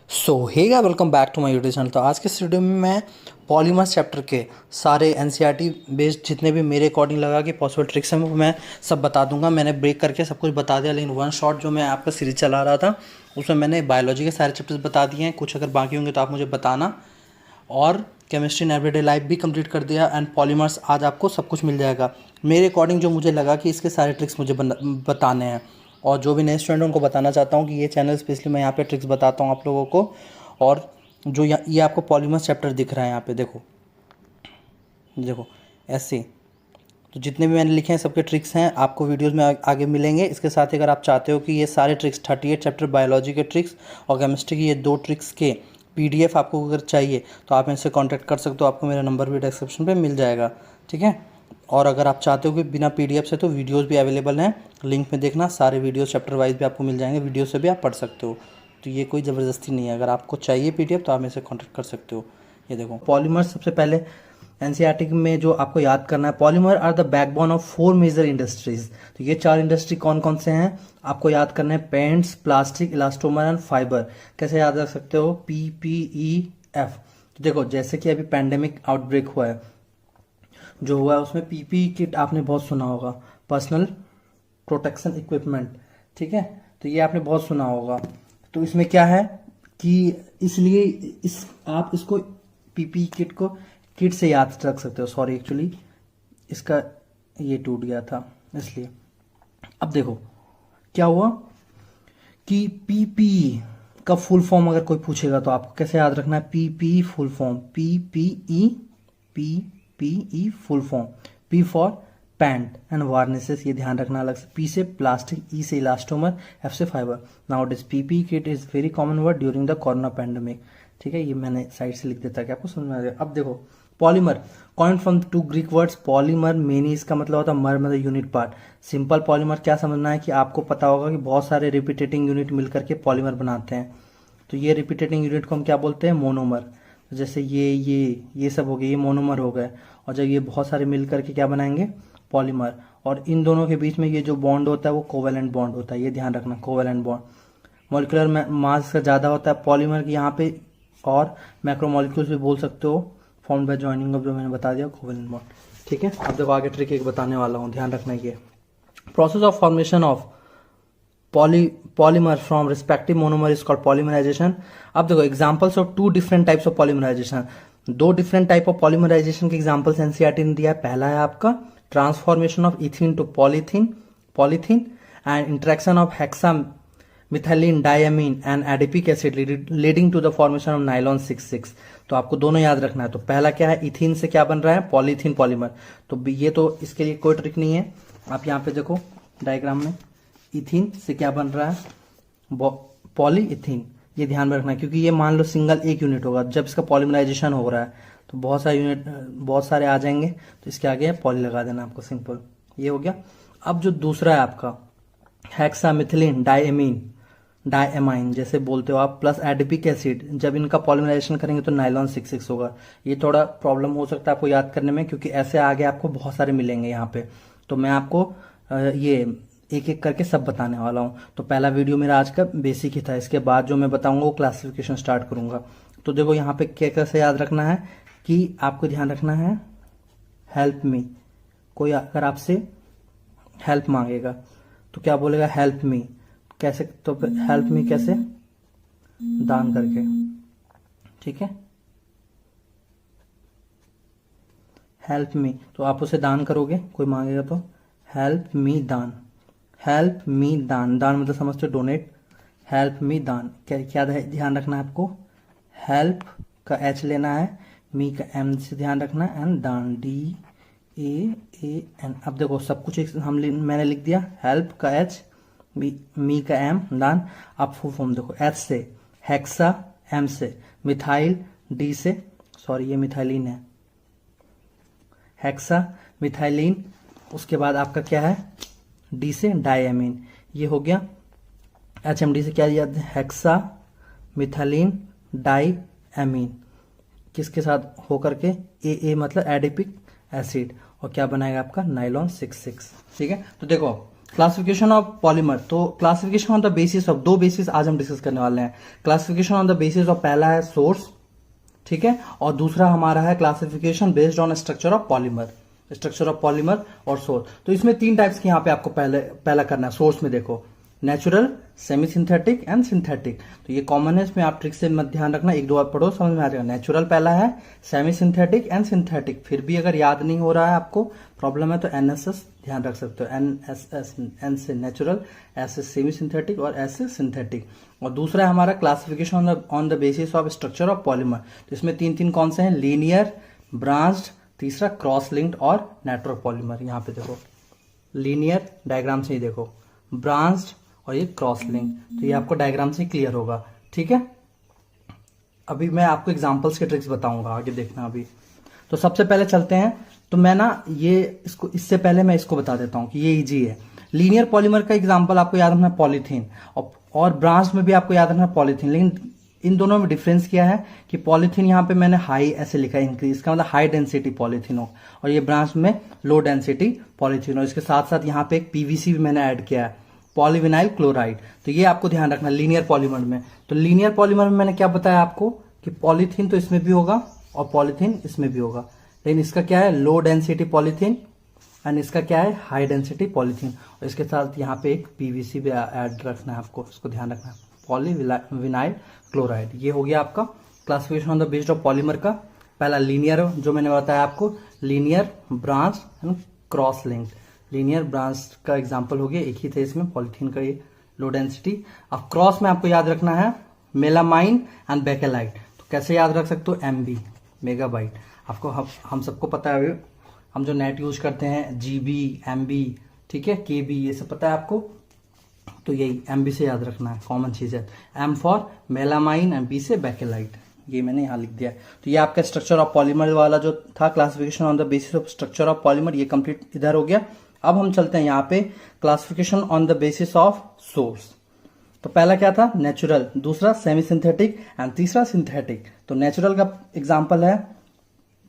So hey guys, welcome back to my YouTube channel. तो आज के इस वीडियो में मैं पॉलीमर्स चैप्टर के सारे एनसीईआरटी बेस्ड जितने भी मेरे अकॉर्डिंग लगा कि पॉसिबल ट्रिक्स हैं वो मैं सब बता दूंगा। मैंने ब्रेक करके सब कुछ बता दिया, लेकिन वन शॉट जो मैं आपका सीरीज चला रहा था उसमें मैंने बायोलॉजी के सारे चैप्टर्स बता दिए हैं। कुछ अगर बाकी होंगे तो आप मुझे बताना। और केमिस्ट्री इन एवरीडे लाइफ भी कंप्लीट कर दिया एंड पॉलीमर्स आज आपको सब कुछ मिल जाएगा मेरे अकॉर्डिंग। जो मुझे लगा कि इसके सारे ट्रिक्स मुझे बताने हैं, और जो भी नए स्टूडेंट उनको बताना चाहता हूँ कि ये चैनल स्पेशली मैं यहाँ पे ट्रिक्स बताता हूँ आप लोगों को। और जो ये आपको पॉलीमर्स चैप्टर दिख रहा है यहाँ पे देखो देखो ऐसे, तो जितने भी मैंने लिखे हैं सबके ट्रिक्स हैं, आपको वीडियोस में आगे मिलेंगे। इसके साथ ही अगर आप चाहते हो कि ये सारे ट्रिक्स 38 चैप्टर बायोलॉजी के ट्रिक्स और केमिस्ट्री की ये 2 ट्रिक्स के पीडीएफ आपको अगर चाहिए तो आप इनसे कांटेक्ट कर सकते हो। आपको मेरा नंबर भी डिस्क्रिप्शन पे मिल जाएगा, ठीक है। और अगर आप चाहते हो कि बिना पीडीएफ से, तो वीडियोस भी अवेलेबल हैं, लिंक में देखना। सारे वीडियोस चैप्टर वाइज भी आपको मिल जाएंगे, वीडियो से भी आप पढ़ सकते हो। तो ये कोई ज़बरदस्ती नहीं है, अगर आपको चाहिए पीडीएफ तो आप मेरे से कॉन्टेक्ट कर सकते हो। ये देखो पॉलीमर, सबसे पहले एनसीईआरटी में जो आपको याद करना है, polymer are the backbone of 4 major industries. तो ये 4 इंडस्ट्री कौन कौन से हैं आपको याद करना है। Paints, plastic, elastomer and fibre. कैसे याद रख सकते हो? PPEF। तो देखो जैसे कि अभी पैंडेमिक आउटब्रेक हुआ है, जो हुआ है उसमें पीपीई किट आपने बहुत सुना होगा, पर्सनल प्रोटेक्शन इक्विपमेंट, ठीक है। तो ये आपने बहुत सुना होगा। तो इसमें क्या है कि इसलिए आप इसको पीपीई किट को किट से याद रख सकते हो। सॉरी, एक्चुअली इसका ये टूट गया था इसलिए। अब देखो क्या हुआ कि पीपीई का फुल फॉर्म अगर कोई पूछेगा तो आपको कैसे याद रखना है। PPE full form, PPE full form. P for paint and varnishes, ये ध्यान रखना अलग से। पी से प्लास्टिक, ई से इलास्टोमर, एफ से fibre. Now it is PPE kit is very common word during the corona pandemic, ठीक है। ये मैंने साइड से लिख देता कि आपको समझ में आ जाए। अब देखो polymer coin from 2 Greek words. Polymer many, इसका मतलब होता है मर, मतलब यूनिट पार्ट। सिंपल पॉलीमर क्या समझना है कि आपको पता होगा कि बहुत सारे रिपीटेटिंग यूनिट मिलकर के पॉलीमर बनाते हैं। तो ये रिपीटेटिंग यूनिट को हम क्या बोलते हैं? मोनोमर। तो जैसे ये सब हो गए, ये मोनोमर हो गए। और जब ये बहुत सारे मिल करके क्या बनाएंगे? पॉलीमर। और इन दोनों के बीच में ये जो बॉन्ड होता है वो कोवेलेंट बॉन्ड होता है, ये ध्यान रखना, कोवेलेंट बॉन्ड। मॉलिक्यूलर मास का ज़्यादा होता है पॉलीमर की यहाँ पे, और मैक्रोमोलिक्यूल्स भी बोल सकते हो, फॉर्म बाय जॉइनिंग ऑफ, जो मैंने बता दिया, कोवेलेंट बॉन्ड, ठीक है। अब देखो आगे ट्रिक एक बताने वाला हूँ, ध्यान रखना। ये process of formation of polymer from respective monomer is called polymerization. अब देखो examples of 2 different types of polymerization. 2 different type of polymerization के एग्जांपल्स एनसीईआरटी ने दिया है। पहला है आपका transformation of ethene to polythene and interaction of hexamethylene diamine and adipic acid leading to the formation of nylon 66। तो आपको दोनों याद रखना है। तो पहला क्या है? इथीन से क्या बन रहा है? Polythene polymer. तो ये तो इसके लिए कोई ट्रिक नहीं है। आप यहाँ पे देखो डायग्राम में, इथीन से क्या बन रहा है? पॉलीइथीन। ये ध्यान में रखना है, क्योंकि ये मान लो सिंगल एक यूनिट होगा, जब इसका पॉलीमराइजेशन हो रहा है तो बहुत सारे यूनिट, बहुत सारे आ जाएंगे, तो इसके आगे पॉली लगा देना आपको, सिंपल। ये हो गया। अब जो दूसरा है आपका हेक्सामिथिलीन डायएमाइन जैसे बोलते हो आप, प्लस एडिपिक एसिड, जब इनका पॉलीमराइजेशन करेंगे तो नाइलॉन 66 होगा। ये थोड़ा प्रॉब्लम हो सकता है आपको याद करने में, क्योंकि ऐसे आगे आपको बहुत सारे मिलेंगे यहाँ पे। तो मैं आपको ये एक एक करके सब बताने वाला हूँ। तो पहला वीडियो मेरा आज का बेसिक ही था, इसके बाद जो मैं बताऊंगा वो क्लासिफिकेशन स्टार्ट करूंगा। तो देखो यहाँ पे क्या कैसे याद रखना है कि आपको ध्यान रखना है, हेल्प मी। कोई अगर आपसे हेल्प मांगेगा तो क्या बोलेगा? Help me. कैसे? तो हेल्प मी कैसे? दान करके, ठीक है। हेल्प मी, तो आप उसे दान करोगे, कोई मांगेगा तो हेल्प मी दान। हेल्प मी दान, दान मतलब समझते हो? डोनेट। हेल्प मी दान, क्या ध्यान रखना है आपको? हेल्प का एच लेना है, मी का एम से ध्यान रखना है, एंड दान DAAN। अब देखो सब कुछ मैंने लिख दिया। हेल्प का एच, मी का एम, दान। अब फुल फॉर्म देखो, एच से हेक्सा, एम से मिथाइल, डी से, सॉरी ये मिथाइलिन है, हेक्सा मिथाइलिन। उसके बाद आपका क्या है? डी से डायमीन, ये हो गया। HMD से क्या याद है? हेक्सा मिथाइलिन डायमीन, किसके साथ होकर के? AA मतलब एडिपिक एसिड, और क्या बनाएगा आपका? नाइलॉन 66, ठीक है। तो देखो क्लासिफिकेशन ऑफ पॉलीमर, तो classification on the basis of, दो बेसिस आज हम डिस्कस करने वाले हैं। Classification on the basis of, पहला है सोर्स, ठीक है, और दूसरा हमारा है classification based on structure of polymer, structure of polymer और सोर्स। तो इसमें तीन टाइप्स के यहाँ पे आपको पहला करना है। सोर्स में देखो natural, semi synthetic and synthetic, तो ये कॉमन है, इसमें आप ट्रिक से मत ध्यान रखना, एक दो बार पढ़ो समझ में आ जाएगा। नेचुरल पहला है, सेमी सिंथेटिक एंड सिंथेटिक, फिर भी अगर याद नहीं हो रहा है आपको, प्रॉब्लम है, तो एनएसएस ध्यान रख सकते हो। एनएसएस, एन से नेचुरल, एस से सेमी सिंथेटिक और एस से सिंथेटिक। और दूसरा है हमारा classification on the basis of structure of polymer, तो इसमें तीन तीन कौन से हैं, लीनियर, ब्रांच्ड, तीसरा क्रॉस लिंक्ड और नेटवर्क पॉलीमर। यहाँ पे देखो लीनियर, डायग्राम से ही देखो, ब्रांच्ड और ये क्रॉस लिंक, तो ये आपको डायग्राम से क्लियर होगा, ठीक है। अभी मैं आपको एग्जांपल्स के ट्रिक्स बताऊंगा, आगे देखना। अभी तो सबसे पहले चलते हैं, तो मैं ना ये इसको, इससे पहले मैं इसको बता देता हूं कि ये इजी है। लीनियर पॉलीमर का एग्जांपल आपको याद रखना पॉलीथीन, और ब्रांच में भी आपको याद रखना पॉलीथीन, लेकिन इन दोनों में डिफरेंस क्या है कि पॉलीथीन यहाँ पे मैंने हाई ऐसे लिखा है, इंक्रीज का मतलब हाई डेंसिटी पॉलीथीन हो, और ये ब्रांच में लो डेंसिटी पॉलीथीन हो। इसके साथ साथ यहाँ पे एक पीवीसी भी मैंने ऐड किया है, पॉलीविनाइल क्लोराइड, तो ये आपको ध्यान रखना लीनियर पॉलीमर में। तो लीनियर पॉलीमर में मैंने क्या बताया आपको कि पॉलीथीन तो इसमें भी होगा और पॉलीथीन इसमें भी होगा, लेकिन इसका क्या है, लो डेंसिटी पॉलीथीन, एंड इसका क्या है, हाई डेंसिटी पॉलीथीन। और इसके साथ यहाँ पे एक पीवीसी भी ऐड रखना है आपको, इसको ध्यान रखना है, पॉलीविनाइल क्लोराइड। ये हो गया आपका classification on the based of polymer का। पहला लीनियर, जो मैंने बताया आपको, linear, branch and cross link. Linear branch का एग्जांपल हो गया, एक ही थे इसमें, पॉलीथीन का ये लो डेंसिटी। अब क्रॉस में आपको याद रखना है मेलामाइन एंड बेकेलाइट, तो कैसे याद रख सकते हो, एमबी, मेगाबाइट। आपको हम सबको पता है, हम जो नेट यूज करते हैं, जीबी, एमबी, ठीक है, केबी, ये सब पता है आपको, तो यही एमबी से याद रखना है, कॉमन चीज है। M for melamine and B से बेकेलाइट, ये मैंने यहाँ लिख दिया है। तो ये आपका स्ट्रक्चर ऑफ पॉलीमर वाला जो था, classification on the basis of structure of polymer, ये कंप्लीट इधर हो गया। अब हम चलते हैं यहाँ पे classification on the basis of source. तो पहला क्या था, नेचुरल, दूसरा सेमी सिंथेटिक एंड तीसरा सिंथेटिक। तो नेचुरल का एग्जांपल है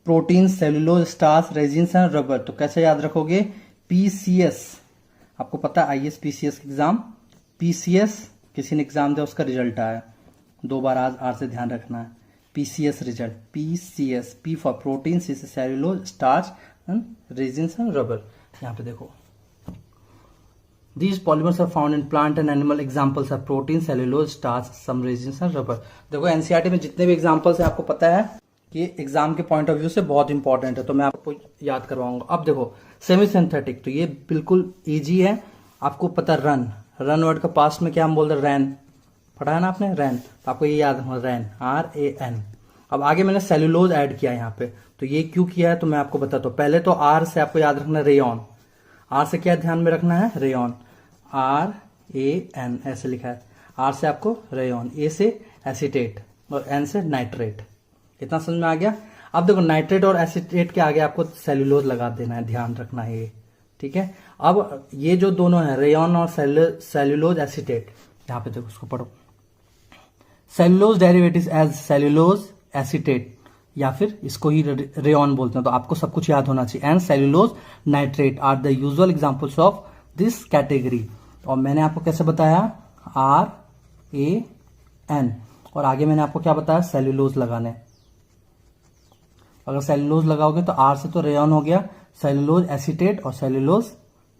protein, cellulose, starch, resins and rubber. तो कैसे याद रखोगे, पीसीएस, आपको पता है आईएएस पीसीएस एग्जाम, पीसीएस किसी ने एग्जाम दिया उसका रिजल्ट आया, दो बार आज आर से ध्यान रखना है, PCS result, PCS, P for protein, C से cellulose, starch and resins and rubber. यहाँ पे देखो, these polymers are found in plant and animal, examples are protein, cellulose, starch, some resins and rubber। देखो NCERT में जितने भी examples हैं आपको पता है कि एग्जाम के पॉइंट ऑफ व्यू से बहुत इंपॉर्टेंट है, तो मैं आपको याद करवाऊंगा। अब देखो सेमी सिंथेटिक, तो ये बिल्कुल इजी है, आपको पता रन, रन वर्ड का पास्ट में क्या हम बोलते हैं, रैन, पढ़ा है ना आपने, रैन, तो आपको ये याद रखना, रैन, RAN। अब आगे मैंने सेलुलोज ऐड किया यहाँ पे, तो ये क्यों किया है तो मैं आपको बताता हूँ। पहले तो आर से आपको याद रखना रेयन, आर से क्या ध्यान में रखना है, रेयन, RAN ऐसे लिखा है, आर से आपको रेयन, ए से एसीटेट और एन से नाइट्रेट। इतना समझ में आ गया। अब देखो नाइट्रेट और एसीटेट के आगे आपको सेलुलोज लगा देना है, ध्यान रखना है ये, ठीक है। अब ये जो दोनों है रेयन और सेलुलोज एसीटेट, यहाँ पे देखो उसको पढ़ो, cellulose derivatives as cellulose acetate, या फिर इसको ही रेयन बोलते हैं, तो आपको सब कुछ याद होना चाहिए। And cellulose nitrate are the usual examples of this category. और मैंने आपको कैसे बताया, RAN, और आगे मैंने आपको क्या बताया, सेलुलोज लगाने। अगर सेलुलोज लगाओगे तो आर से तो रेयन हो गया, सेलुलोज एसीटेट और सेलुलोज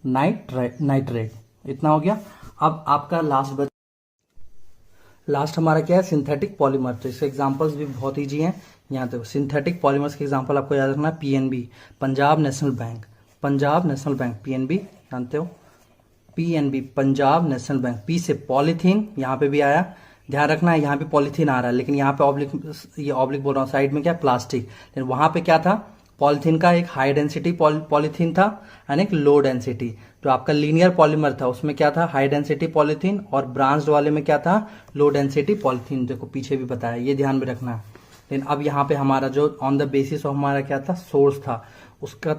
नाइट्रेट, इतना हो गया। अब आपका लास्ट हमारा क्या है, सिंथेटिक पॉलीमर। तो इसके एग्जांपल्स भी बहुत ईजी हैं। यहाँ देखो सिंथेटिक पॉलीमर्स के एग्जांपल आपको याद रखना है, PNB, Punjab national bank, Punjab national bank, PNB जानते हो, PNB Punjab national bank. P से पॉलीथीन, यहाँ पे भी आया, ध्यान रखना है यहाँ पे पॉलीथीन आ रहा है, लेकिन यहाँ पे ऑब्लिक, ये ऑब्लिक बोल रहा हूँ, साइड में क्या प्लास्टिक, लेकिन वहां पे क्या था, पॉलीथीन का एक हाई डेंसिटी पॉलीथीन था एंड एक लो डेंसिटी। जो आपका लीनियर पॉलीमर था उसमें क्या था, हाई डेंसिटी पॉलीथीन, और ब्रांच्ड वाले में क्या था, लो डेंसिटी पॉलीथीन। देखो पीछे भी बताया, ये ध्यान में रखना है। लेकिन अब यहाँ पे हमारा जो ऑन द बेसिस ऑफ हमारा क्या था, सोर्स था, उसका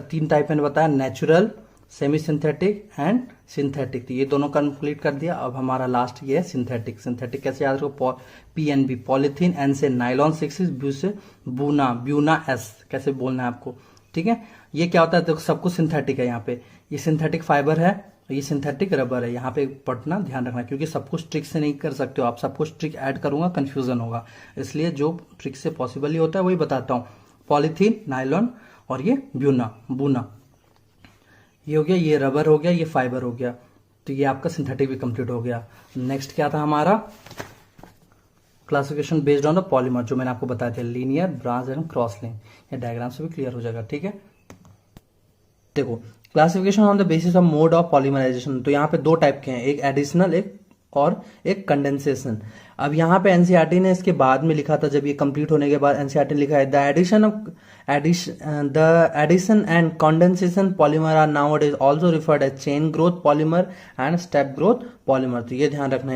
तीन टाइप मैंने बताया, natural, semi synthetic and synthetic. तो ये दोनों कंप्लीट कर दिया। अब हमारा लास्ट ये है सिंथेटिक। सिंथेटिक कैसे याद रखो, PNB पॉलीथीन, N से नाइलॉन 6, ब्यू से ब्यूना S कैसे बोलना है आपको, ठीक है। ये क्या होता है, देखो सब कुछ सिंथेटिक है यहाँ पे। ये सिंथेटिक फाइबर है और ये सिंथेटिक रबर है। यहाँ पे पढ़ना ध्यान रखना, क्योंकि सब कुछ ट्रिक से नहीं कर सकते हो आप, सब कुछ ट्रिक ऐड करूंगा कंफ्यूजन होगा, इसलिए जो ट्रिक से पॉसिबल ही होता है वही बताता हूँ। पॉलीथीन, नायलॉन और ये बूना, ये हो गया, ये रबर हो गया, ये फाइबर हो गया। तो ये आपका सिंथेटिक भी कंप्लीट हो गया। नेक्स्ट क्या था हमारा, classification based on the polymer, जो मैंने आपको बताया था, linear, branch and cross link. ये डायग्राम से भी क्लियर हो जाएगा, ठीक है। देखो, classification on the basis of mode of polymerization, तो यहाँ पे दो टाइप के हैं, एक एडिशनल एक कंडेंसेशन। अब यहाँ पे एनसीईआरटी ने इसके बाद में लिखा था, जब ये कंप्लीट होने के बाद एनसीईआरटी ने लिखा है the addition and condensation polymer are nowadays also referred as chain growth polymer and step growth polymer. तो ये ध्यान रखना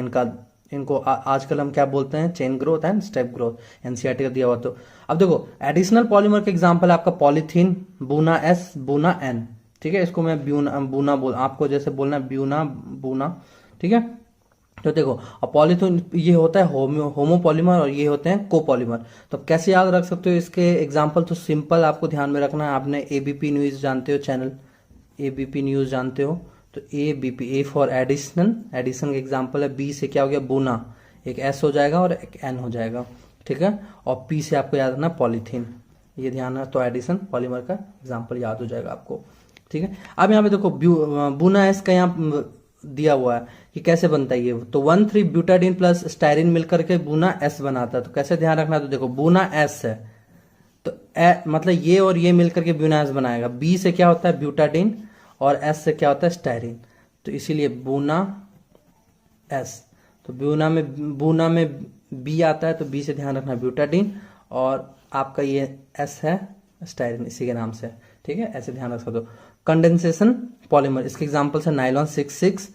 इनको आजकल हम क्या बोलते हैं, chain growth and step growth, NCERT का दिया हुआ। तो अब देखो, एडिशनल पॉलीमर के एग्जांपल आपका polythene, buna S, buna N, ठीक है। इसको मैं बूना बोल, आपको जैसे बोलना बूना, ठीक है। तो देखो, अब पॉलीथीन ये होता है होमोपॉलीमर और ये होते हैं कोपॉलीमर। तो कैसे याद रख सकते हो इसके एग्जांपल, तो सिंपल आपको ध्यान में रखना है। आपने एबीपी न्यूज जानते हो, चैनल एबीपी न्यूज जानते हो, तो एबीपी, ए फॉर एडिशन का एग्जांपल है। बी से क्या हो गया, बूना, एक एस हो जाएगा और एक एन हो जाएगा, ठीक है। और पी से आपको याद रखना पॉलीथीन, ये ध्यान है। तो एडिशन पॉलीमर का एग्जांपल याद हो जाएगा आपको, ठीक है। अब यहाँ पे देखो, बूना एस का यहाँ दिया हुआ है कि कैसे बनता है ये, तो 1,3-ब्यूटाडीन प्लस स्टायरिन मिलकर के बूना एस बनाता है। तो कैसे ध्यान रखना, तो देखो बूना एस है, तो मतलब ये और ये मिलकर के बूना एस बनाएगा। बी से क्या होता है, ब्यूटाडीन, और एस से क्या होता है, स्टायरिन। तो इसीलिए बूना एस, तो बूना में बी आता है, तो बी से ध्यान रखना ब्यूटाडीन, और आपका ये एस है स्टायरिन, इसी के नाम से, ठीक है। ऐसे ध्यान रख सकते हो। कंडेंसेशन पॉलीमर, इसके एग्जांपल्स है नाइलॉन 6,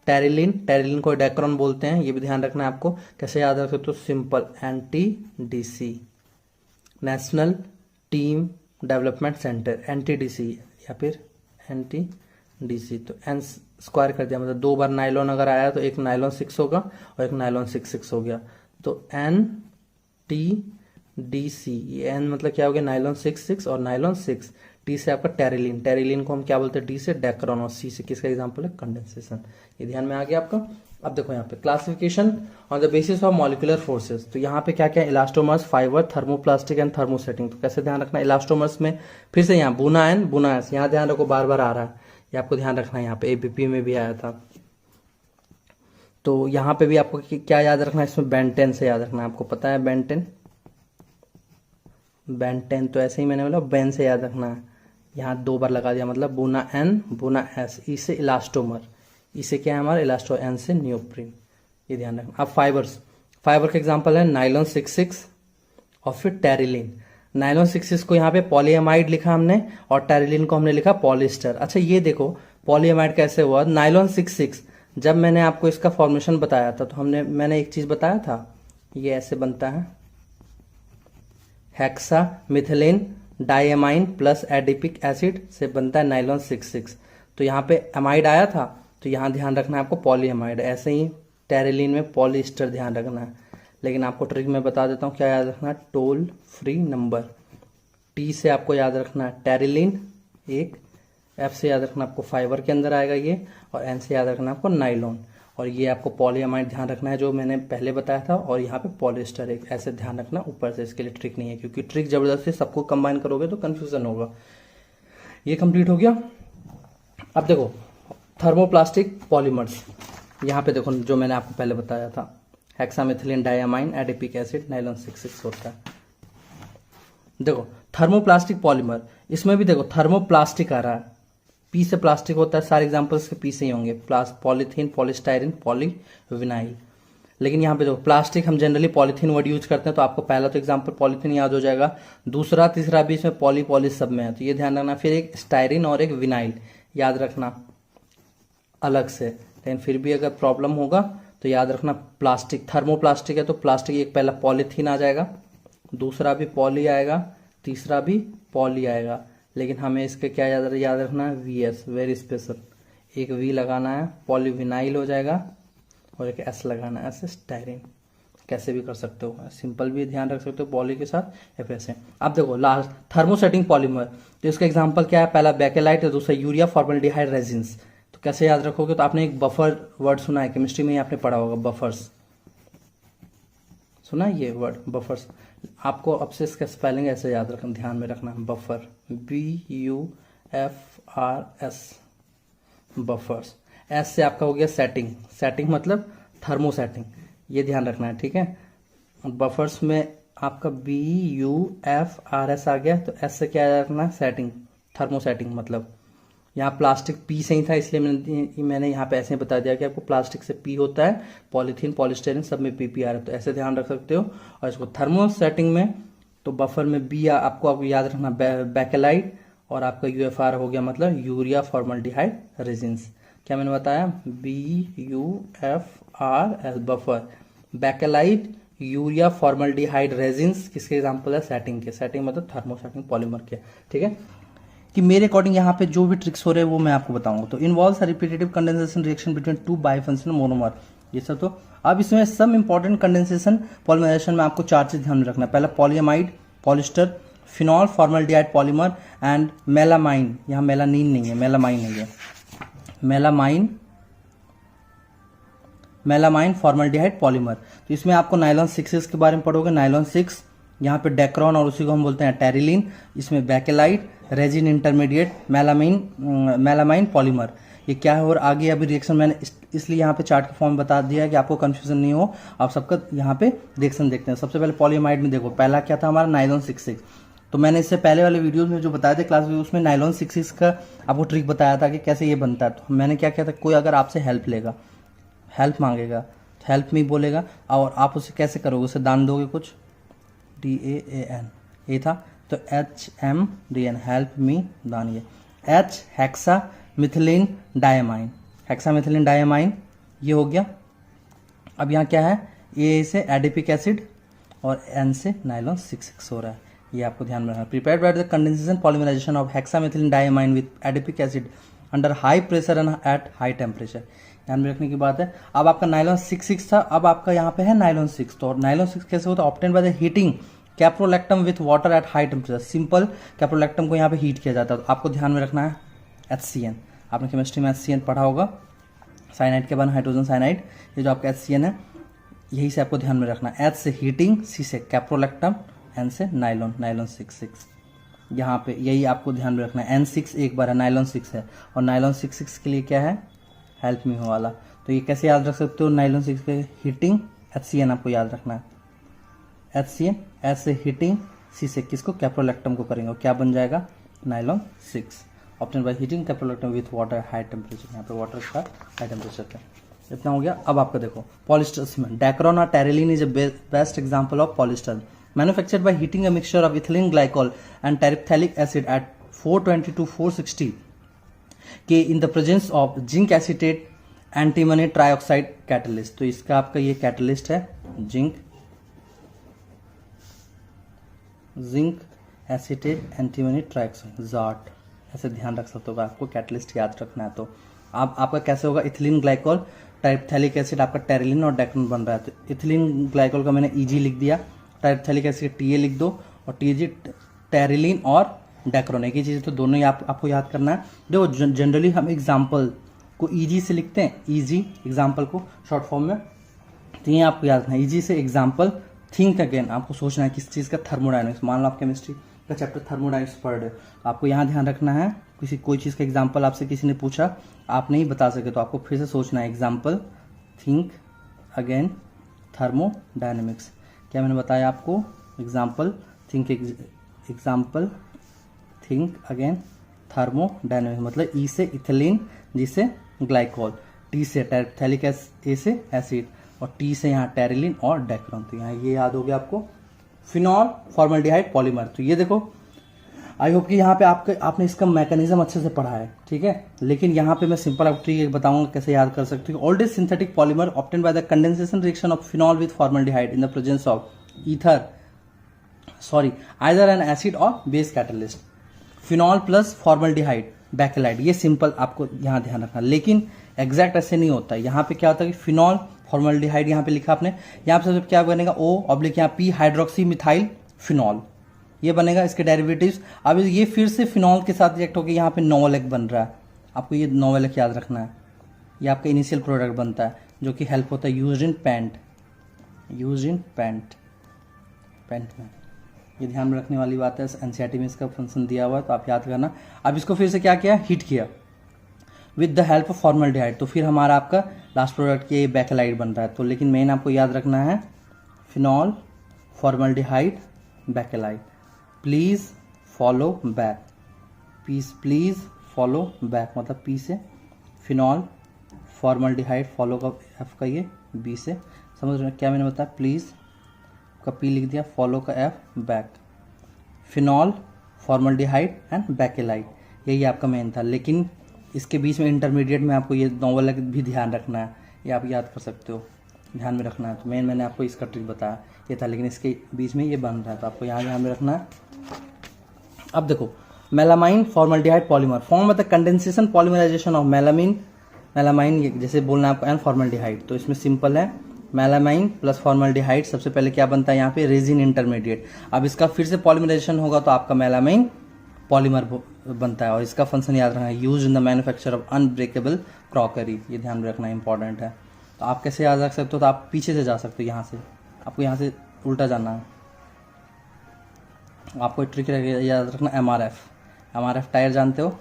टेरिलिन को डेक्रॉन बोलते हैं, ये भी ध्यान रखना है आपको। कैसे याद रख सकते हो, simple, NTDC, national team development centre, NTDC, या फिर NTDC। तो एन स्क्वायर कर दिया, मतलब 2 बार नाइलॉन अगर आया तो एक नाइलॉन 6 होगा और एक नाइलॉन 6 हो गया। तो NTDC, ये एन मतलब क्या हो गया, नाइलॉन 6 और नाइलॉन 6। टी से आपका टेरिलिन को हम क्या बोलते हैं, डी से डेक्रॉन, और सी से किसका एग्जांपल है, कंडेंसेशन। ये ध्यान में आ गया आपका। अब देखो यहाँ पे classification on the basis of molecular forces, तो यहाँ पे क्या क्या, elastomers, fibre, thermoplastic and thermosetting. तो कैसे ध्यान रखना, इलास्टोमर्स में फिर से यहाँ बूना एन, बूना एस, यहाँ ध्यान रखो, बार बार आ रहा है, ये आपको ध्यान रखना है। यहाँ पे एबीपी में भी आया था, तो यहाँ पे भी आपको क्या याद रखना है, इसमें बेंटेन से याद रखना है। आपको पता है बेंटेन, तो ऐसे ही मैंने बोला बेन से याद रखना है। यहाँ 2 बार लगा दिया, मतलब बूना एन, बूना एस, ई से इलास्टोमर, ई से क्या है हमारा इलास्टो, एन से नियोप्रीन, ये ध्यान रखना। अब फाइबर का एग्जांपल है नाइलॉन 6 और फिर टेरिलिन। नाइलॉन 6 को यहाँ पे पॉलीएमाइड लिखा हमने, और टेरिलिन को हमने लिखा पॉलिस्टर। अच्छा ये देखो, पॉलीएमाइड कैसे हुआ, नाइलॉन 6, जब मैंने आपको इसका फॉर्मेशन बताया था, तो मैंने एक चीज बताया था, ये ऐसे बनता है, hexa methylene diamine plus adipic acid से बनता है नाइलॉन 6। तो यहाँ पे एमाइड आया था, तो यहाँ ध्यान रखना है आपको पॉलीएमाइड। ऐसे ही टेरिलिन में पॉलिस्टर ध्यान रखना है, लेकिन आपको ट्रिक में बता देता हूँ क्या याद रखना है, टोल फ्री नंबर। टी से आपको याद रखना है टेरिलिन एक, एफ से याद रखना आपको फाइबर के अंदर आएगा ये, और एन से याद रखना आपको नाइलॉन, और ये आपको पॉलीएमाइड ध्यान रखना है जो मैंने पहले बताया था, और यहाँ पे पॉलिस्टर एक, ऐसे ध्यान रखना ऊपर से। इसके लिए ट्रिक नहीं है, क्योंकि ट्रिक जबरदस्ती सबको कंबाइन करोगे तो कंफ्यूजन होगा। ये कंप्लीट हो गया। अब देखो थर्मोप्लास्टिक पॉलीमर्स, यहाँ पे देखो जो मैंने आपको पहले बताया था, हेक्सामिथिलीन डाइएमाइन एडिपिक एसिड नाइलॉन 6 होता है। देखो थर्मोप्लास्टिक पॉलीमर, इसमें भी देखो थर्मोप्लास्टिक आ रहा है, पी से प्लास्टिक होता है, सारे एग्जांपल्स के पी से ही होंगे, पॉलीथीन, पॉलीस्टाइरिन, पॉलीविनाइल। लेकिन यहाँ पे देखो प्लास्टिक हम जनरली पॉलीथीन वर्ड यूज करते हैं, तो आपको पहला तो एग्जांपल पॉलीथीन याद हो जाएगा, दूसरा तीसरा भी इसमें पॉली सब में है, तो ये ध्यान रखना। फिर एक स्टाइरिन और एक विनाइल याद रखना अलग से, लेकिन फिर भी अगर प्रॉब्लम होगा तो याद रखना प्लास्टिक, थर्मोप्लास्टिक है तो प्लास्टिक एक पहला पॉलीथीन आ जाएगा, दूसरा भी पॉली आएगा, तीसरा भी पॉली आएगा, लेकिन हमें इसके क्या याद रखना है, VS, वेरी स्पेशल, एक V लगाना है, पॉलीविनाइल हो जाएगा, और एक S लगाना है, ऐसे स्टाइरिन। कैसे भी कर सकते हो, सिंपल भी ध्यान रख सकते हो पॉली के साथ या फिर ऐसे। अब देखो लास्ट थर्मोसेटिंग पॉलीमर, तो इसका एग्जांपल क्या है, पहला बेकेलाइट है, दूसरा यूरिया फॉर्मल्डिहाइड रेजिन्स। तो कैसे याद रखोगे, तो आपने एक बफर वर्ड सुना है केमिस्ट्री में ही, आपने पढ़ा होगा बफर्स, सुना है ये वर्ड बफर्स। आपको अब से इसका स्पेलिंग ऐसे याद रखना, ध्यान में रखना, बफर BUFRS बफर्स। एस से आपका हो गया सेटिंग, सेटिंग मतलब थर्मोसेटिंग, ये ध्यान रखना है, ठीक है। बफर्स में आपका BUFRS आ गया, तो एस से क्या याद रखना है, सेटिंग, थर्मोसेटिंग मतलब। यहाँ प्लास्टिक पी सही था, इसलिए मैंने यहाँ पे ऐसे बता दिया कि आपको प्लास्टिक से पी होता है, पॉलीथीन पॉलिस्टीरीन सब में PP आ रहा है, तो ऐसे ध्यान रख सकते हो। और इसको थर्मोसेटिंग में तो बफर में बी आपको याद रखना बेकेलाइट, और आपका UFR हो गया मतलब यूरिया फॉर्मल्डिहाइड रेजिन्स। क्या मैंने बताया, BUFRS buffer, bakelite, urea formaldehyde resins किसके एग्जांपल है, सेटिंग के, सेटिंग मतलब थर्मोसेटिंग पॉलीमर के, ठीक है। कि मेरे अकॉर्डिंग यहाँ पे जो भी ट्रिक्स हो रहे हैं वो मैं आपको बताऊंगा। तो involves a repetitive condensation reaction between two bifunctional monomer, ये सब। तो अब इसमें सब इंपॉर्टेंट कंडेंसेशन पॉलीमराइजेशन में आपको 4 चीज ध्यान में रखना है। पहला polyamide, polyester, phenol formaldehyde polymer and melamine, यहाँ मेलानीन नहीं है, मेलामाइन नहीं है, मेलामाइन फॉर्मल्डिहाइड पॉलीमर। तो इसमें आपको नाइलॉन 6 के बारे में पढ़ोगे, नाइलॉन 6, यहाँ पे डेक्रॉन और उसी को हम बोलते हैं टेरिलीन, इसमें bakelite, resin intermediate, melamine polymer, ये क्या है। और आगे अभी रिएक्शन मैंने इसलिए यहाँ पे चार्ट का फॉर्म बता दिया है कि आपको कंफ्यूजन नहीं हो, आप सबका यहाँ पे रिएक्शन देखते हैं। सबसे पहले पॉलीएमाइड में देखो, पहला क्या था हमारा, नाइलॉन 6, तो मैंने इससे पहले वाले वीडियोस में जो बताए थे क्लास में, उसमें नाइलॉन 6 का आपको ट्रिक बताया था कि कैसे ये बनता है। तो मैंने क्या किया था, कोई अगर आपसे हेल्प लेगा, हेल्प मांगेगा, हेल्प मी बोलेगा, और आप उसे कैसे करोगे, उसे दान दोगे कुछ, DAAN ये था, तो HMDN हेल्प मी दान, ये H hexamethylene diamine, hexamethylene diamine ये हो गया। अब यहाँ क्या है, A से एडिपिक एसिड और N से नाइलॉन 6 हो रहा है, ये आपको ध्यान में रखना। Prepared by the condensation polymerisation of hexamethylene diamine with adipic acid under high pressure and at high temperature, ध्यान में रखने की बात है। अब आपका नाइलॉन 6 था, अब आपका यहाँ पे है नाइलॉन 6, तो नाइलॉन 6 कैसे होता है, obtain by the heating caprolactam with water at high temperature. Simple caprolactam को यहाँ पे हीट किया जाता है, तो आपको ध्यान में रखना है HCN, आपने केमिस्ट्री में HCN पढ़ा होगा, साइनाइड के बाद हाइड्रोजन साइनाइड, ये जो आपका HCN है, यही से आपको ध्यान में रखना है। H से हीटिंग, C से कैप्रोलैक्टम, N से नाइलॉन, नाइलॉन 6 यहाँ पे यही आपको ध्यान में रखना है। N6 एक बार है, नाइलॉन 6 है, और नाइलॉन 6 के लिए क्या है, हेल्प मी हो वाला। तो ये कैसे याद रख सकते हो, नाइलॉन 6 के हीटिंग, HCN आपको याद रखना है, HCN, S से हीटिंग, C से किसको, कैप्रोलैक्टम को करेंगे, क्या बन जाएगा, nylon 6, obtain by heating caprolactam with water high temperature, यहाँ पे वाटर का हाई टेम्परेचर पे। इतना हो गया। अब आपका देखो पॉलिस्टर्स में डेक्रोन और Terylene is a best example of polyester, manufactured by heating a mixture of ethylene glycol and terephthalic acid at 420 to 460 K in the presence of zinc acetate antimony trioxide catalyst. तो इसका आपका ये catalyst है zinc acetate antimony trioxide, जाट, ऐसे ध्यान रख सकते हो, आपको कैटलिस्ट याद रखना है। तो अब आपका कैसे होगा, इथिलीन ग्लाइकोल, ट्राइप्थैलिक एसिड, आपका टेरिलीन और डेक्रोन बन रहा है। तो इथिलीन ग्लाइकोल का मैंने EG लिख दिया, ट्राइप्थैलिक एसिड TA लिख दो, और TG टेरिलीन और डेक्रोन, एक ही चीज़, तो दोनों ही आपको याद करना है। देखो जनरली हम एग्जाम्पल को EG से लिखते हैं, EG एग्जाम्पल को शॉर्ट फॉर्म में, तो ये आपको याद रखना है, EG से एग्जाम्पल, थिंक अगेन, आपको सोचना है किस चीज़ का, थर्मोडायनेमिक्स, मान लो आप केमिस्ट्री का चैप्टर थर्मोडायनेमिक्स पढ़ रहे हो, आपको यहाँ ध्यान रखना है, कोई चीज़ का एग्जाम्पल आपसे किसी ने पूछा, आप नहीं बता सके, तो आपको फिर से सोचना है, एग्जाम्पल, थिंक अगेन, थर्मोडायनेमिक्स। क्या मैंने बताया आपको, example, example, think again, thermodynamics, मतलब E से इथिलीन, G से ग्लाइकोल, T से टेरिप्थैलिक A से एसिड, और T से यहाँ टेरिलीन और डेक्रोन। तो यहाँ ये याद हो गया आपको, फिनॉल फॉर्मल्डिहाइड पॉलीमर। तो ये देखो, आई होप कि यहाँ पे आपने इसका मैकेनिज्म अच्छे से पढ़ा है, ठीक है। लेकिन यहाँ पे मैं सिंपल आपको ट्रिक बताऊंगा कैसे याद कर सकते हो। Oldest synthetic polymer obtain by the condensation reaction of phenol with formaldehyde in the presence of either an acid और base catalyst, phenol plus formaldehyde bakelite, ये सिंपल आपको यहाँ ध्यान रखना। लेकिन एग्जैक्ट ऐसे नहीं होता है, यहाँ पे क्या होता है कि फिनॉल फॉर्मल्डिहाइड यहाँ पे लिखा आपने, यहाँ पे सबसे क्या बनेगा O ऑब्लिक यहाँ P हाइड्रोक्सी मिथाइल फिनॉल, ये बनेगा इसके डेरिवेटिव्स। अब ये फिर से फिनॉल के साथ रिएक्ट होकर यहाँ पे नोवेलेक बन रहा है, आपको ये नोवेलेक याद रखना है। ये आपका इनिशियल प्रोडक्ट बनता है जो कि हेल्प होता है यूज इन पेंट में। ये ध्यान में रखने वाली बात है, एनसीईआरटी में इसका फंक्शन दिया हुआ है तो आप याद करना। अब इसको फिर से क्या किया, हीट किया with the help of formaldehyde, तो फिर हमारा आपका लास्ट प्रोडक्ट ये बैकेलाइट बन रहा है। तो लेकिन मेन आपको याद रखना है phenol formaldehyde Bakelite. Please follow back, please follow back मतलब पी से फिनॉल फॉर्मल्डिहाइड, फॉलो का एफ का ये बी से, समझ रहे हैं क्या मैंने बताया, प्लीज़ का पी लिख दिया, फॉलो का F back, phenol formaldehyde and Bakelite, यही आपका मेन था। लेकिन इसके बीच में इंटरमीडिएट में आपको ये नोवेलेक भी ध्यान रखना है, ये आप याद कर सकते हो, ध्यान में रखना है। तो मैंने आपको इसका ट्रिक बताया ये था, लेकिन इसके बीच में ये बन रहा है तो आपको यहाँ ध्यान में रखना है। अब देखो मेलामाइन फॉर्मल्डिहाइड पॉलीमर फॉर्म मतलब कंडेंसेशन पॉलीमराइजेशन ऑफ मेलामाइन जैसे बोलना है आपको एन फॉर्मल्डिहाइड, तो इसमें सिंपल है मेलामाइन प्लस फॉर्मल्डिहाइड, सबसे पहले क्या बनता है यहाँ पे रेजिन इंटरमीडिएट। अब इसका फिर से पॉलीमराइजेशन होगा तो आपका मेलामाइन पॉलीमर बनता है, और इसका फंक्शन याद रखना है use in the manufacture of unbreakable crockery, ये ध्यान में रखना इंपॉर्टेंट है। तो आप कैसे याद रख सकते हो, तो आप पीछे से जा सकते हो, यहाँ से आपको यहाँ से उल्टा जाना है। आपको ट्रिक याद रखना MRF टायर जानते हो,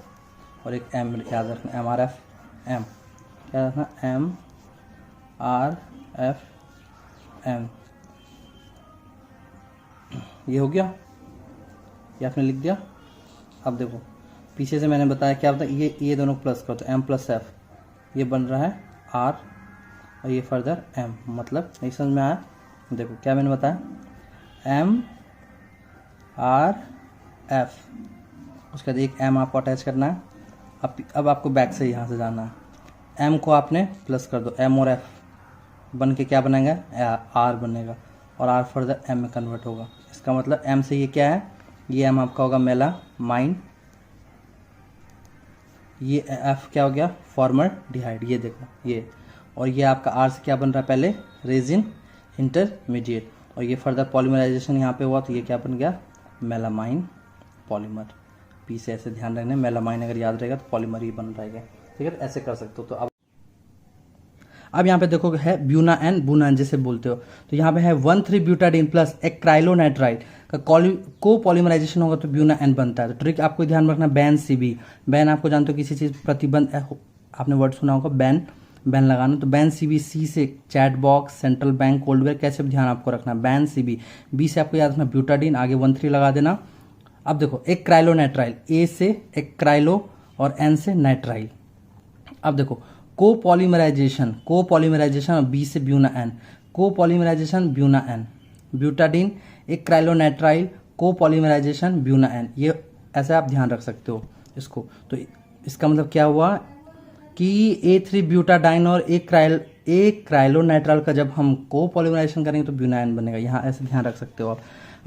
और एक M याद रखना MRF M, क्या रखना MRF M, ये हो गया, ये आपने लिख दिया। अब देखो पीछे से मैंने बताया क्या होता है, ये दोनों प्लस करो तो M प्लस F, ये बन रहा है R और ये फर्दर M, मतलब नहीं समझ में आया। देखो क्या मैंने बताया MRF, उसके बाद एक M आपको अटैच करना है। अब आपको बैक से यहाँ से जाना है, M को आपने प्लस कर दो, M और F बन के क्या बनेगा R बनेगा, और R फर्दर M में कन्वर्ट होगा। इसका मतलब M से ये क्या है, ये M आपका होगा मेलामाइन, ये F क्या हो गया फॉर्मल्डिहाइड, ये देखो ये, और ये आपका R से क्या बन रहा है पहले रेजिन इंटरमीडिएट, और ये फर्दर पॉलीमराइजेशन यहाँ पे हुआ तो ये क्या बन गया मेलामाइन पॉलीमर। पी से ऐसे ध्यान रखना, मेलामाइन अगर याद रहेगा तो पॉलीमर ही बन रहेगा, ठीक है, ऐसे कर सकते हो। तो अब यहाँ पे देखो है ब्यूना एन जैसे बोलते हो, तो यहाँ पे है 1,3-ब्यूटाडीन प्लस एक्राइलोनाइट्राइल का को पॉलीमराइजेशन होगा तो ब्यूना एन बनता है। तो ट्रिक आपको ध्यान रखना, बैन CB, बैन आपको जानते हो किसी चीज़ प्रतिबंध, आपने वर्ड सुना होगा बैन लगाना, तो बैन CB, सी से चैट बॉक्स सेंट्रल बैंक कोल्डवेयर, कैसे ध्यान आपको रखना बैन CB, बी से आपको याद रखना ब्यूटाडीन, आगे 1,3 लगा देना। अब देखो एक क्राइलोनाइट्राइल, ए से एक क्राइलो और एन से नाइट्राइल। अब देखो को पॉलीमराइजेशन बी से ब्यूना एन, को पॉलीमराइजेशन ब्यूना एन, ब्यूटाडीन एक क्राइलोनाइट्राइल को पॉलीमराइजेशन ब्यूना एन, ये ऐसे आप ध्यान रख सकते हो इसको। तो इसका मतलब क्या हुआ कि A3 ब्यूटाडाइन और एक क्राइलोनाइट्राइल का जब हम को पॉलीमराइजेशन करेंगे तो ब्यूना एन बनेगा, यहाँ ऐसे ध्यान रख सकते हो आप।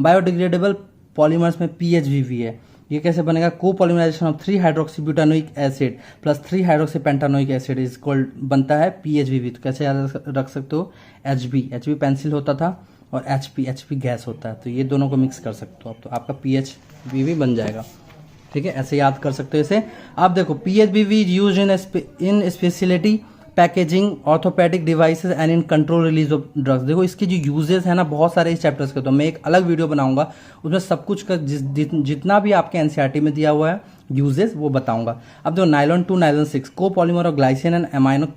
बायोडिग्रेडेबल पॉलीमर्स में PHBV है, ये कैसे बनेगा को polymerisation of 3 hydroxy butanoic acid plus 3 hydroxy pentanoic acid is called बनता है PHBV। तो कैसे याद रख सकते हो HB पेंसिल होता था और HP गैस होता है, तो ये दोनों को मिक्स कर सकते हो आप, तो आपका PHBV बन जाएगा, ठीक है, ऐसे याद कर सकते हो इसे। आप देखो PHBV is use in speciality packaging orthopaedic devices and in control release of drugs. देखो इसकी जो यूजेस है ना बहुत सारे इस चैप्टर्स के, तो मैं एक अलग वीडियो बनाऊंगा उसमें सब कुछ का जितना भी आपके एनसीईआरटी में दिया हुआ है यूजेस वो बताऊंगा। अब देखो नाइलॉन 2 नाइलॉन 6 को polymer of glycine and amino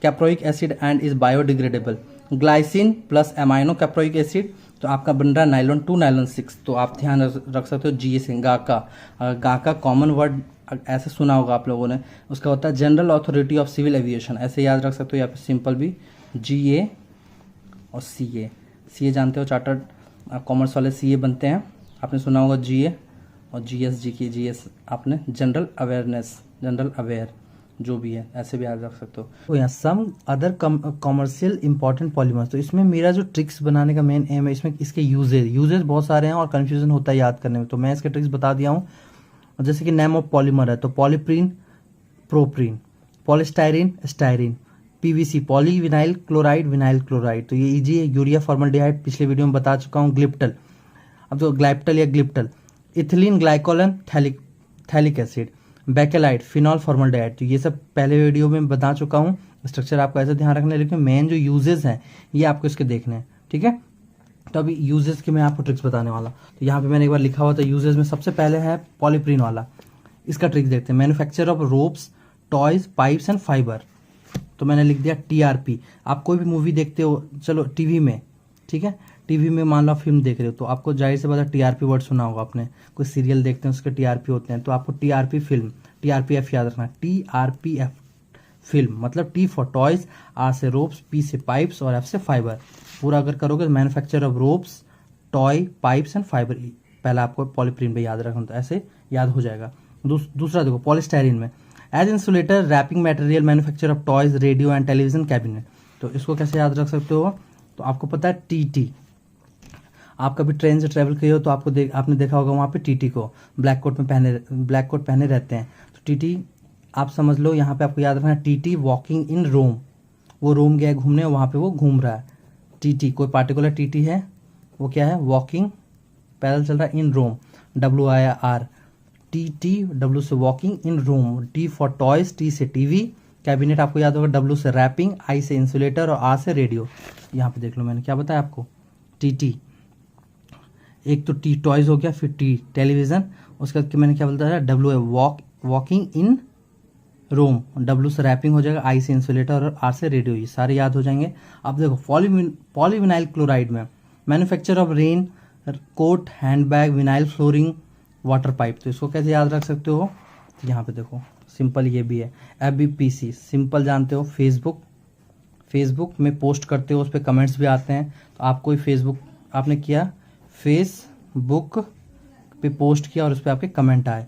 caproic acid and is biodegradable, glycine plus amino caproic acid, तो आपका बन रहा है नाइलॉन 2 नाइलॉन 6। तो आप ध्यान रख सकते हो GA गाका कॉमन वर्ड ऐसे सुना होगा आप लोगों ने, उसका होता है general authority of civil aviation, ऐसे याद रख सकते हो, या फिर सिंपल भी GA और CA जानते हो, चार्टर्ड कॉमर्स वाले CA बनते हैं, आपने सुना होगा GA और GS आपने जनरल अवेयर जो भी है ऐसे भी याद रख सकते हो। तो यहाँ some other commercial important polymers, तो इसमें मेरा जो ट्रिक्स बनाने का मेन एम है, इसमें इसके यूजेस बहुत सारे हैं और कन्फ्यूजन होता है याद करने में, तो मैं इसके ट्रिक्स बता दिया हूँ। जैसे कि नेम ऑफ पॉलीमर है तो polypropene, propene, polystyrene, styrene, PVC poly vinyl chloride, तो ये इजी है। यूरिया फॉर्मल्डिहाइड पिछले वीडियो में बता चुका हूँ, ग्लिप्टल, अब तो ग्लाइप्टल या glyptal, ethylene glycol phthalic acid, bakelite phenol formaldehyde, तो ये सब पहले वीडियो में बता चुका हूँ। स्ट्रक्चर आपको ऐसे ध्यान रखना है, लेकिन मेन जो यूजेस हैं ये आपको इसके देखने हैं, ठीक है। तो अभी यूजेस के मैं आपको ट्रिक्स बताने वाला। तो यहाँ पे मैंने एक बार लिखा हुआ था यूजेस में, सबसे पहले है पॉलीप्रीन वाला। इसका ट्रिक्स देखते हैं। Manufacture of ropes, toys, pipes and fibre, तो मैंने लिख दिया टीआरपी। आप कोई भी मूवी देखते हो, चलो टीवी में, ठीक है, टीवी में मान लो फिल्म देख रहे हो, तो आपको जाहिर से पता टीआरपी वर्ड सुना होगा आपने, कोई सीरियल देखते हैं उसके टीआरपी होते हैं, तो आपको टीआरपी फिल्म, टीआरपीएफ याद रखना, टीआरपीएफ फिल्म, मतलब टी फॉर टॉयज, आर से रोप्स, पी से पाइप्स और एफ से फाइबर। पूरा अगर करोगे तो manufacture of ropes, toy, pipes and fibre, पहला आपको पॉलीप्रीन पे याद रखना, तो ऐसे याद हो जाएगा। दूसरा देखो पॉलीस्टाइरीन में, as insulator, wrapping material, manufacture of toys, radio and television cabinet, तो इसको कैसे याद रख सकते हो, तो आपको पता है टीटी, आप कभी ट्रेन से ट्रेवल किए हो तो आपने देखा होगा वहाँ पे टीटी को ब्लैक कोट पहने रहते हैं, तो टीटी आप समझ लो, यहाँ पे आपको याद रखना है टीटी वॉकिंग इन रोम, वो रोम गया है घूमने, वहाँ पे वो घूम रहा है। टीटी कोई पार्टिकुलर टीटी है, वो क्या है, वॉकिंग, पैदल चल रहा है, in Rome, WIR, T W से walking in Rome, T for toys, T से टीवी, कैबिनेट आपको याद होगा, डब्ल्यू से रैपिंग, आई से इंसुलेटर और आर से रेडियो। यहाँ पे देख लो मैंने क्या बताया आपको, टी, एक तो टी टॉयज हो गया, फिर टी टेलीविजन, उसके बाद मैंने क्या बताया, W walking in Rome, W से रैपिंग हो जाएगा, आई से इंसुलेटर और आर से रेडियो, ये सारे याद हो जाएंगे। अब देखो पॉलीविनाइल क्लोराइड में, manufacture of raincoat, handbag, vinyl flooring, water pipe, तो इसको कैसे याद रख सकते हो, यहाँ पे देखो सिंपल ये भी है, FBPC सिंपल जानते हो, फेसबुक में पोस्ट करते हो, उस पर कमेंट्स भी आते हैं, तो आपको फेसबुक आपने किया, फेसबुक पे पोस्ट किया और उस पर आपके कमेंट आए,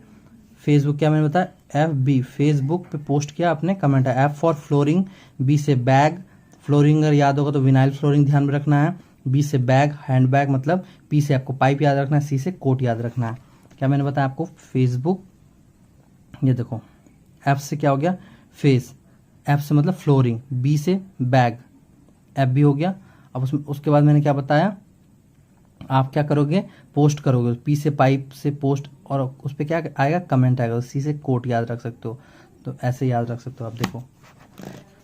फेसबुक क्या मैंने बताया, FB फेसबुक पे पोस्ट किया, आपने कमेंट आया, F फॉर फ्लोरिंग, B से बैग, फ्लोरिंग अगर याद होगा तो विनाइल फ्लोरिंग ध्यान में रखना है, B से बैग, हैंडबैग मतलब, P से आपको पाइप याद रखना है, C से कोट याद रखना है। क्या मैंने बताया आपको, फेसबुक, ये देखो F से क्या हो गया, फेस, F से मतलब फ्लोरिंग, B से बैग, FB हो गया। अब उसके बाद मैंने क्या बताया, आप क्या करोगे, पोस्ट करोगे, P से पाइप से पोस्ट, और उस पर क्या आएगा, कमेंट आएगा, C से कोट याद रख सकते हो, तो ऐसे याद रख सकते हो आप। देखो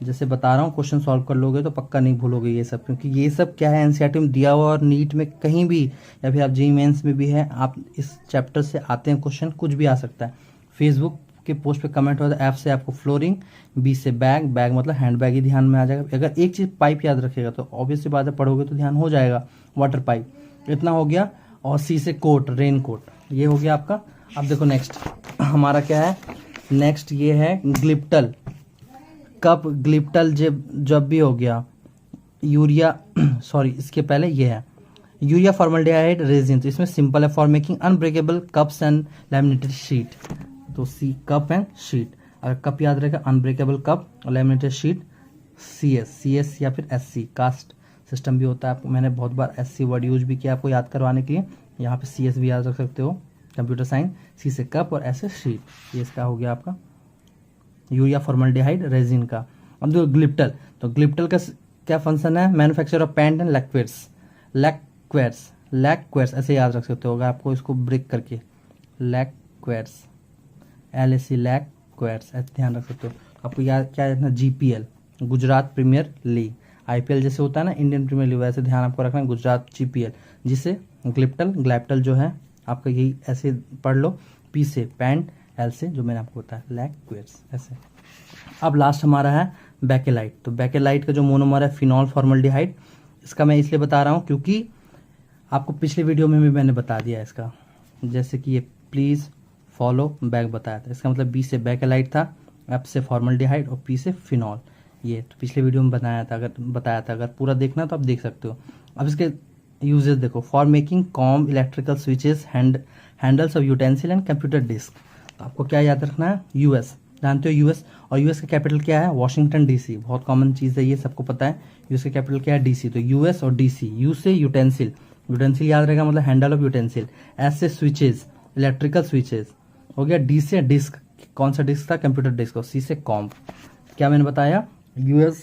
जैसे बता रहा हूँ, क्वेश्चन सॉल्व कर लोगे तो पक्का नहीं भूलोगे ये सब, क्योंकि ये सब क्या है, एनसीईआरटी में दिया हुआ, और नीट में कहीं भी या फिर आप जेईई मेंस में भी है, आप इस चैप्टर से आते हैं क्वेश्चन, कुछ भी आ सकता है। फेसबुक के पोस्ट पे कमेंट होता है, F से आपको फ्लोरिंग, B से बैग मतलब हैंडबैग ही ध्यान में आ जाएगा। अगर एक चीज़ पाइप याद रखेगा तो ऑब्वियसली बात है, पढ़ोगे तो ध्यान हो जाएगा, वाटर पाइप, इतना हो गया। और C से कोट, रेन कोट, ये हो गया आपका। अब देखो नेक्स्ट हमारा क्या है, नेक्स्ट ये है ग्लिप्टल, कप ग्लिप्टल जब भी हो गया, यूरिया सॉरी इसके पहले ये है यूरिया फॉर्मल्डिहाइड रेजिन, तो इसमें सिंपल है, for making unbreakable cups and laminated sheet, तो C कप एंड शीट, अगर कप याद रहेगा, अनब्रेकेबल कप और लैमिनेटेड शीट CS या फिर SC कास्ट सिस्टम भी होता है। आपको मैंने बहुत बार SC वर्ड यूज भी किया आपको याद करवाने के लिए, यहाँ पे CS भी याद रख सकते हो, कंप्यूटर साइंस, C से कप और S से शीट, ये इसका हो गया आपका यूरिया फॉर्मल्डिहाइड रेजिन का। अब जो ग्लिप्टल, तो ग्लिप्टल का क्या फंक्शन है, मैन्युफैक्चर ऑफ पेंट एंड लैक्वेट्स ऐसे याद रख सकते हो, अगर आपको इसको ब्रेक करके, लैक्वेट्स, LAC लैक्वेट्स ऐसे ध्यान रख सकते हो। आपको याद क्या रखना, GPL Gujarat premier league, IPL जैसे होता है ना इंडियन प्रीमियर लीग, वैसे ध्यान आपको रखना है, गुजरात GPL, जिसे ग्लिप्टल जो है आपका यही ऐसे पढ़ लो, P से पैंट, L से जो मैंने आपको बताया लैक्वेट्स ऐसे। अब लास्ट हमारा है बेकेलाइट, तो बेकेलाइट का जो मोनोमर है फिनॉल फॉर्मल्डिहाइड, इसका मैं इसलिए बता रहा हूँ क्योंकि आपको पिछले वीडियो में भी मैंने बता दिया इसका, जैसे कि ये प्लीज फॉलो बैक बताया था, इसका मतलब B से बेकेलाइट था, F से फॉर्मल्डिहाइड और P से फिनॉल, ये तो पिछले वीडियो में बताया था, अगर पूरा देखना तो आप देख सकते हो। अब इसके यूजेस देखो, for making comb, electrical switches, handles of utensil and computer disk, तो आपको क्या याद रखना है, US जानते हो US, और US का कैपिटल क्या है, वॉशिंगटन DC, बहुत कॉमन चीज़ है ये, सबको पता है। US का कैपिटल क्या है, DC, तो US और DC, U से यूटेंसिल याद रहेगा मतलब हैंडल ऑफ यूटेंसिल, S से स्विचेस, इलेक्ट्रिकल स्विचेस हो गया, D से डिस्क, कौन सा डिस्क था, कंप्यूटर डिस्क, और C से कॉम्प। क्या मैंने बताया, US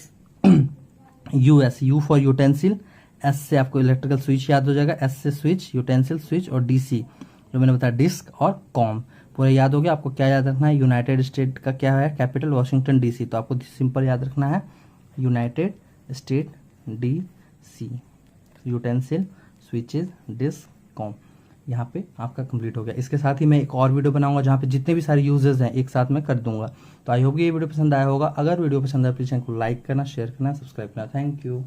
US, you for utensil, S से आपको इलेक्ट्रिकल स्विच याद हो जाएगा, एस से स्विच, यूटेंसिल स्विच, और डीसी जो मैंने बताया डिस्क और कॉम, पूरा याद हो गया। आपको क्या याद रखना है, यूनाइटेड स्टेट का क्या है कैपिटल, वाशिंगटन डीसी, तो आपको सिंपल याद रखना है united state DC, utensil switches disk comb. यहाँ पे आपका कंप्लीट हो गया। इसके साथ ही मैं एक और वीडियो बनाऊंगा जहाँ पे जितने भी सारे यूजेस हैं एक साथ में कर दूंगा। तो आई होप कि ये वीडियो पसंद आया होगा। अगर वीडियो पसंद आया प्लीज़ चैनल को लाइक करना, शेयर करना, सब्सक्राइब करना। Thank you.